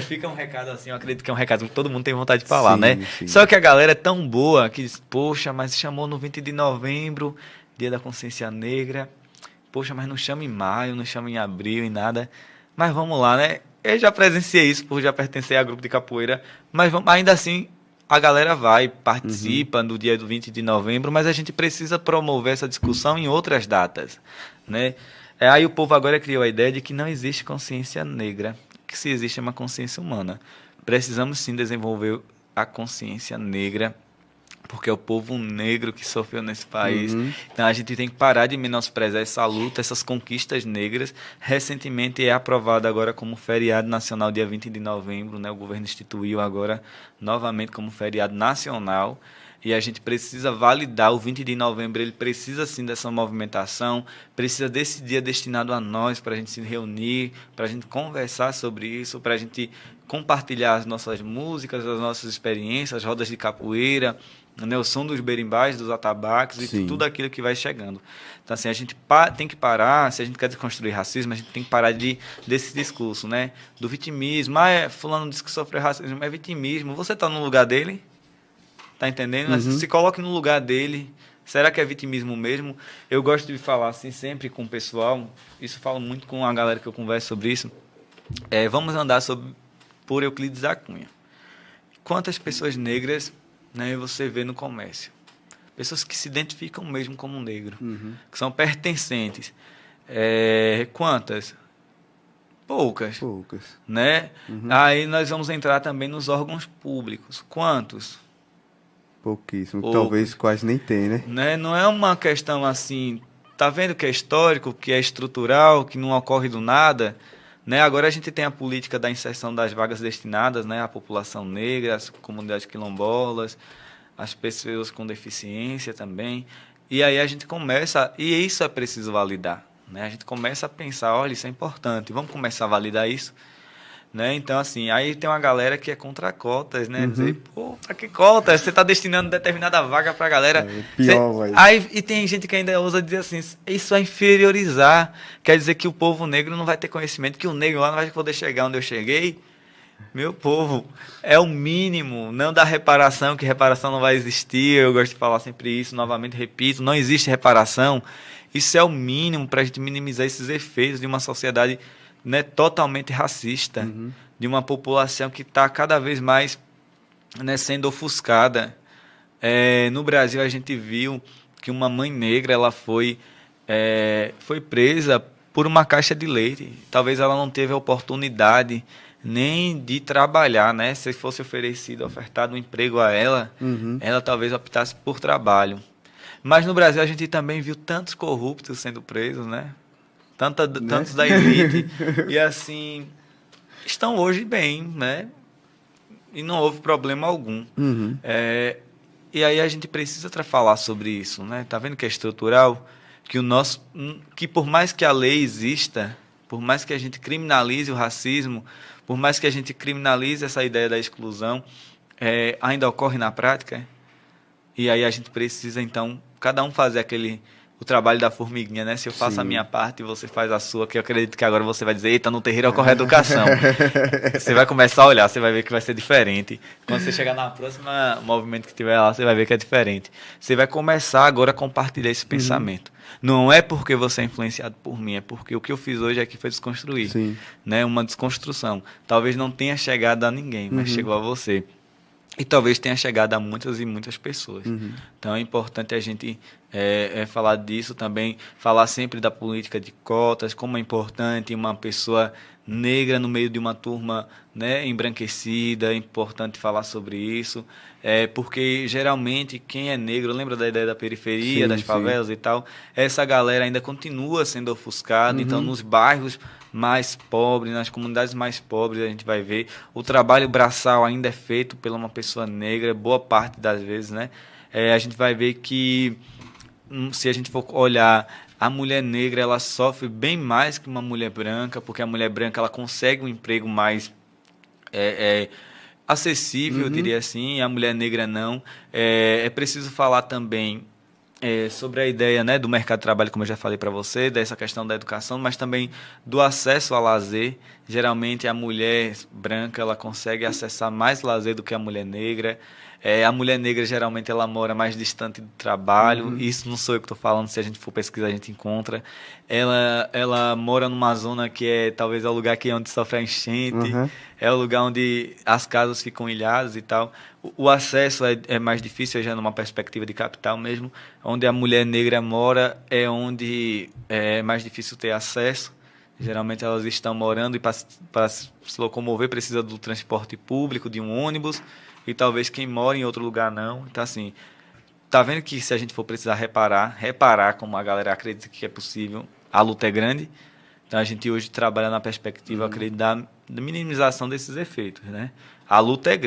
fica um recado assim, eu acredito que é um recado que todo mundo tem vontade de falar, Sim, né? sim. Só que a galera é tão boa que diz, poxa, mas chamou no 20 de novembro, Dia da Consciência Negra. Poxa, mas não chama em maio, não chama em abril, em nada. Mas vamos lá, né? Eu já presenciei isso por já pertencer a grupo de capoeira, mas ainda assim a galera vai, participa no dia do 20 de novembro, mas a gente precisa promover essa discussão em outras datas, né? Aí o povo agora criou a ideia de que não existe consciência negra, que se existe é uma consciência humana. Precisamos sim desenvolver a consciência negra, porque é o povo negro que sofreu nesse país. Então a gente tem que parar de menosprezar essa luta, essas conquistas negras. Recentemente é aprovado agora como feriado nacional dia 20 de novembro, né? O governo instituiu agora novamente como feriado nacional. E a gente precisa validar o 20 de novembro, ele precisa sim dessa movimentação, precisa desse dia destinado a nós, para a gente se reunir, para a gente conversar sobre isso, para a gente compartilhar as nossas músicas, as nossas experiências, as rodas de capoeira, né, o som dos berimbás, dos atabaques e Sim. tudo aquilo que vai chegando. Então, assim, a gente tem que parar, se a gente quer desconstruir racismo, a gente tem que parar desse discurso, né? Do vitimismo. Fulano disse que sofreu racismo, é vitimismo. Você está no lugar dele? Tá entendendo? Se coloque no lugar dele. Será que é vitimismo mesmo? Eu gosto de falar assim sempre com o pessoal, isso eu falo muito com a galera que eu converso sobre isso. Vamos andar por Euclides da Cunha. Quantas pessoas negras, né, você vê no comércio? Pessoas que se identificam mesmo como negro, que são pertencentes. Quantas? Poucas. Né? Aí nós vamos entrar também nos órgãos públicos. Quantos? Pouquíssimo. Talvez quase nem tem, né? Não é uma questão assim, tá vendo que é histórico, que é estrutural, que não ocorre do nada, né? Agora a gente tem a política da inserção das vagas destinadas, né, à população negra, às comunidades quilombolas, às pessoas com deficiência também. E aí a gente começa, e isso é preciso validar, né? A gente começa a pensar, olha, isso é importante, vamos começar a validar isso. Né? Então, assim, aí tem uma galera que é contra cotas, né? Dizer, pô, pra que cotas? Você tá destinando determinada vaga pra galera. E tem gente que ainda usa dizer assim, isso é inferiorizar. Quer dizer que o povo negro não vai ter conhecimento, que o negro lá não vai poder chegar onde eu cheguei. Meu povo, é o mínimo, não da reparação, que reparação não vai existir. Eu gosto de falar sempre isso, novamente repito, não existe reparação. Isso é o mínimo para a gente minimizar esses efeitos de uma sociedade, né, totalmente racista, de uma população que está cada vez mais, né, sendo ofuscada. No Brasil a gente viu que uma mãe negra ela foi presa por uma caixa de leite. Talvez ela não teve a oportunidade nem de trabalhar, né? Se fosse ofertado um emprego a ela, ela talvez optasse por trabalho. Mas no Brasil a gente também viu tantos corruptos sendo presos, né? Tantos da elite, e assim, estão hoje bem, né? E não houve problema algum. E aí a gente precisa falar sobre isso, né? Tá vendo que é estrutural? Que por mais que a lei exista, por mais que a gente criminalize o racismo, por mais que a gente criminalize essa ideia da exclusão, ainda ocorre na prática. E aí a gente precisa, então, cada um fazer o trabalho da formiguinha, né? Se eu faço a minha parte e você faz a sua, que eu acredito que agora você vai dizer, eita, no terreiro ocorre educação. Você vai começar a olhar, você vai ver que vai ser diferente. Quando você chegar na próxima movimento que tiver lá, você vai ver que é diferente. Você vai começar agora a compartilhar esse pensamento. Não é porque você é influenciado por mim, é porque o que eu fiz hoje aqui foi desconstruir. Né? Uma desconstrução. Talvez não tenha chegado a ninguém, mas chegou a você. E talvez tenha chegado a muitas e muitas pessoas. Então é importante a gente falar disso também, falar sempre da política de cotas, como é importante uma pessoa negra no meio de uma turma, né, embranquecida, é importante falar sobre isso, porque geralmente quem é negro, lembra da ideia da periferia, das favelas e tal, essa galera ainda continua sendo ofuscada, então nos bairros mais pobres, nas comunidades mais pobres, a gente vai ver o trabalho braçal ainda é feito por uma pessoa negra, boa parte das vezes, né? A gente vai ver que, se a gente for olhar, a mulher negra ela sofre bem mais que uma mulher branca, porque a mulher branca ela consegue um emprego mais acessível, eu diria assim, e a mulher negra não. É preciso falar também sobre a ideia, né, do mercado de trabalho, como eu já falei para você, dessa questão da educação, mas também do acesso ao lazer. Geralmente a mulher branca ela consegue acessar mais lazer do que a mulher negra. A mulher negra geralmente ela mora mais distante do trabalho. Isso não sou eu que estou falando, se a gente for pesquisar a gente encontra. Ela mora numa zona que talvez é o lugar que é onde sofre a enchente, é o lugar onde as casas ficam ilhadas e tal. O acesso é mais difícil, já numa perspectiva de capital mesmo. Onde a mulher negra mora é onde é mais difícil ter acesso. Geralmente elas estão morando e para se locomover precisa do transporte público, de um ônibus, e talvez quem mora em outro lugar não. Então, assim, tá vendo que se a gente for precisar reparar como a galera acredita que é possível, a luta é grande. Então, a gente hoje trabalha na perspectiva, acredito, da minimização desses efeitos, né? A luta é grande.